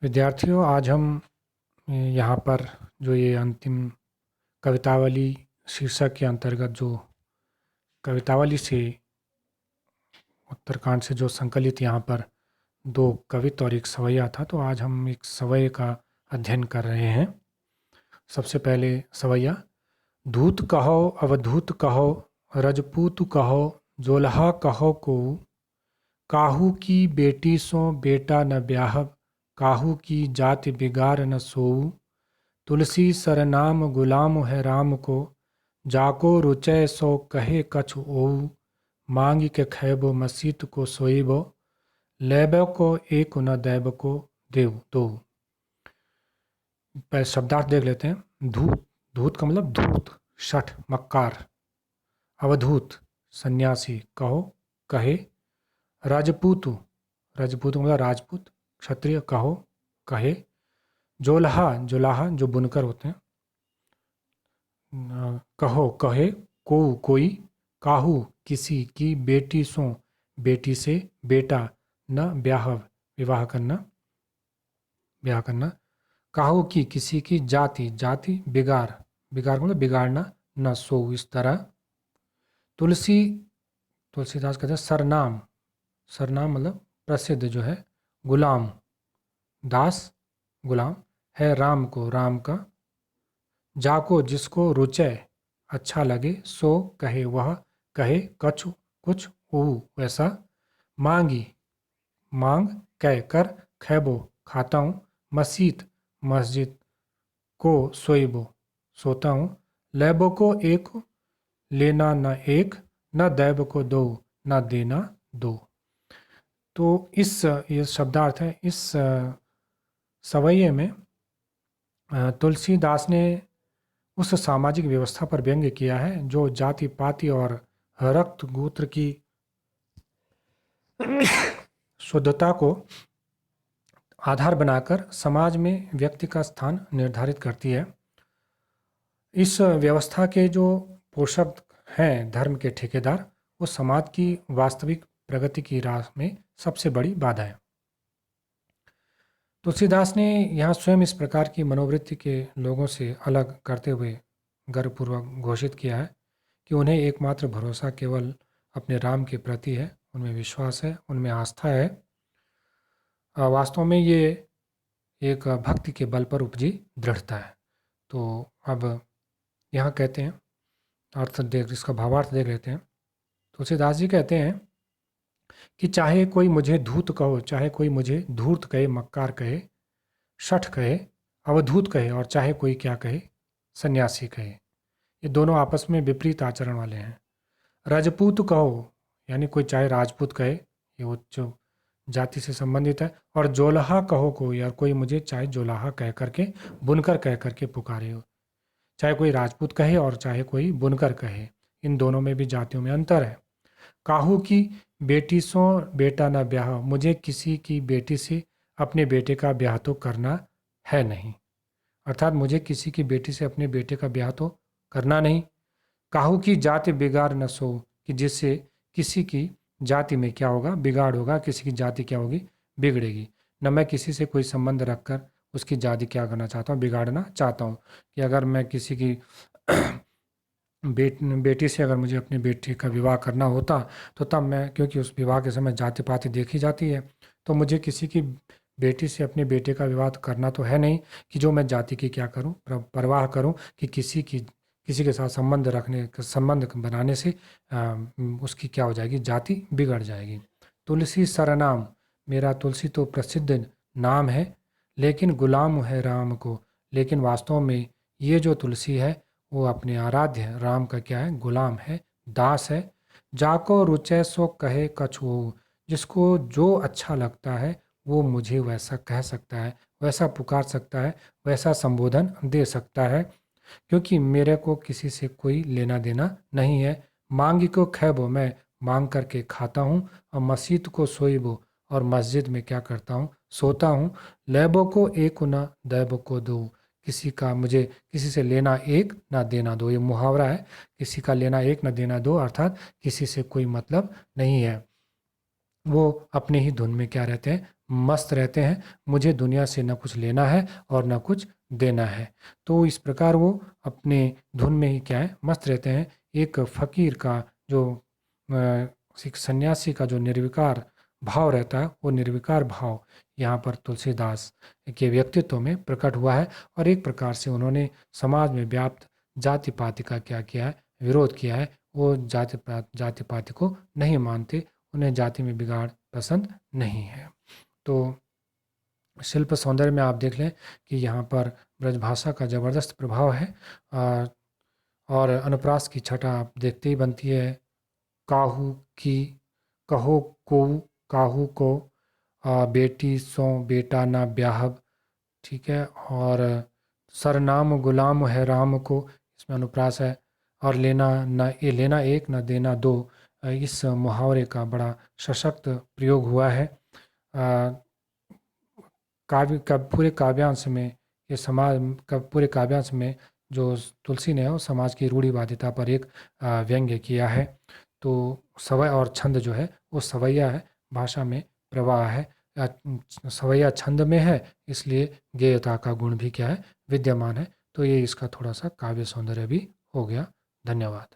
विद्यार्थियों, आज हम यहाँ पर जो ये अंतिम कवितावली शीर्षक के अंतर्गत जो कवितावली से उत्तरकांड से जो संकलित यहाँ पर दो कवित्व और एक सवैया था, तो आज हम एक सवैया का अध्ययन कर रहे हैं। सबसे पहले सवैया। धूत कहो अवधूत कहो, रजपूत कहो जोलहा कहो को, काहू की बेटी सो बेटा न ब्याहब, काहू की जाति बिगाड़ न सोऊ, तुलसी सरनाम गुलाम है राम को, जाको रुचय सो कहे कछु ओऊ, मांग के खैबो मसीत को सोईबो, लैबो को एक न दैब को देव दो। पहले शब्दार्थ देख लेते हैं। धूत, धूत का मतलब धूत, शठ, मक्कार। अवधूत, सन्यासी, कहो, कहे। राजपूतु, राजपूत मतलब राजपूत, क्षत्रिय, कहो, कहे। जोलहा, जोलाहा जो बुनकर होते हैं। कहो, कहे। को, कोई। काहू, किसी की। बेटी सो, बेटी से। बेटा, न ब्याहव, विवाह करना, ब्याह करना। काहू की, किसी की। जाति, जाति। बिगाड़, बिगाड़ मतलब बिगाड़ना। न सो, इस तरह। तुलसी, तुलसीदास कहते हैं सरनाम, सरनाम मतलब प्रसिद्ध जो है। गुलाम, दास, गुलाम है। राम को, राम का। जाको, जिसको। रुचय, अच्छा लगे। सो, कहे, वह। कहे, कछु, कुछ। ऊ, वैसा। मांगी, मांग। कह, कर। खैबो, खाता हूँ। मसीत, मस्जिद। को, सोईबो, सोता हूँ। लैबो को, एक। लेना, न एक। न दैब को, दो। न देना, दो। तो ये शब्दार्थ है। इस सवैये में तुलसीदास ने उस सामाजिक व्यवस्था पर व्यंग्य किया है जो जाति पाति और रक्त गोत्र की शुद्धता को आधार बनाकर समाज में व्यक्ति का स्थान निर्धारित करती है। इस व्यवस्था के जो पोषक हैं, धर्म के ठेकेदार, वो समाज की वास्तविक प्रगति की राह में सबसे बड़ी बाधा है। तुलसीदास ने यहाँ स्वयं इस प्रकार की मनोवृत्ति के लोगों से अलग करते हुए गर्वपूर्वक घोषित किया है कि उन्हें एकमात्र भरोसा केवल अपने राम के प्रति है, उनमें विश्वास है, उनमें आस्था है। वास्तव में ये एक भक्ति के बल पर उपजी दृढ़ता है। तो अब यहाँ कहते हैं, अर्थ देख, इसका भावार्थ देख लेते हैं। तुलसीदास जी कहते हैं कि चाहे कोई मुझे धूत कहो, चाहे कोई मुझे धूर्त कहे, मक्कार कहे, शठ कहे, अवधूत कहे, और चाहे कोई क्या कहे, सन्यासी कहे, ये दोनों आपस में विपरीत आचरण वाले हैं। राजपूत कहो, यानी कोई चाहे राजपूत कहे, ये उच्च जाति से संबंधित है। और जोलहा कहो को, या कोई मुझे चाहे जोलाहा कह करके, बुनकर कह करके पुकारे हो। चाहे कोई राजपूत कहे और चाहे कोई बुनकर कहे, इन दोनों में भी जातियों में अंतर है। काहू की बेटी सो बेटा न ब्याह, मुझे किसी की बेटी से अपने बेटे का ब्याह तो करना है नहीं, अर्थात मुझे किसी की बेटी से अपने बेटे का ब्याह तो करना नहीं। काहू की जाति बिगाड़ न सो, कि जिससे किसी की जाति में क्या होगा, बिगाड़ होगा, किसी की जाति क्या होगी, बिगड़ेगी। न मैं किसी से कोई संबंध रखकर उसकी जाति क्या करना चाहता हूँ, बिगाड़ना चाहता हूँ। कि अगर मैं किसी की बेटी से अगर मुझे अपनी बेटी का विवाह करना होता तो तब मैं, क्योंकि उस विवाह के समय जाति पाति देखी जाती है, तो मुझे किसी की बेटी से अपने बेटे का विवाह करना तो है नहीं कि जो मैं जाति की क्या करूं, परवाह करूं कि किसी के साथ संबंध बनाने से उसकी क्या हो जाएगी, जाति बिगड़ जाएगी। तुलसी सरनाम, मेरा तुलसी तो प्रसिद्ध नाम है, लेकिन गुलाम है राम को। लेकिन वास्तव में ये जो तुलसी है वो अपने आराध्य राम का क्या है, गुलाम है, दास है। जाको रुचय सो कहे कछु, जिसको जो अच्छा लगता है वो मुझे वैसा कह सकता है, वैसा पुकार सकता है, वैसा संबोधन दे सकता है, क्योंकि मेरे को किसी से कोई लेना देना नहीं है। मांगी को खैबो, मैं मांग करके खाता हूँ। और मसीत को सोईबो, और मस्जिद में क्या करता हूँ, सोता हूँ। लैबो को एक न दैबो को दो, किसी का मुझे किसी से लेना एक ना देना दो, ये मुहावरा है। किसी का लेना एक ना देना दो, अर्थात किसी से कोई मतलब नहीं है, वो अपने ही धुन में क्या रहते हैं, मस्त रहते हैं, मुझे दुनिया से न कुछ लेना है और न कुछ देना है। तो इस प्रकार वो अपने धुन में ही क्या है, मस्त रहते हैं। एक फ़कीर का जो एक सन्यासी का जो निर्विकार भाव रहता है, वो निर्विकार भाव यहाँ पर तुलसीदास के व्यक्तित्व में प्रकट हुआ है। और एक प्रकार से उन्होंने समाज में व्याप्त जाति पाति का क्या किया है, विरोध किया है। वो जाति पाति को नहीं मानते, उन्हें जाति में बिगाड़ पसंद नहीं है। तो शिल्प सौंदर्य में आप देख लें कि यहाँ पर ब्रजभाषा का ज़बरदस्त प्रभाव है। आ, और अनुप्रास की छटा आप देखते ही बनती है। काहू की, कहो को, काहू को, बेटी सो बेटा ना ब्याहब, ठीक है। और सरनाम गुलाम है राम को, इसमें अनुप्रास है। और लेना न, ये लेना एक न देना दो, इस मुहावरे का बड़ा सशक्त प्रयोग हुआ है। आ, काव्य का पूरे काव्यांश में, ये समाज का पूरे काव्यांश में जो तुलसी ने है वो समाज की रूढ़िवादिता पर एक व्यंग्य किया है। तो सवय और छंद जो है वो सवैया है, भाषा में प्रवाह है। सवैया छंद में है, इसलिए गेयता का गुण भी क्या है, विद्यमान है। तो ये इसका थोड़ा सा काव्य सौंदर्य भी हो गया। धन्यवाद।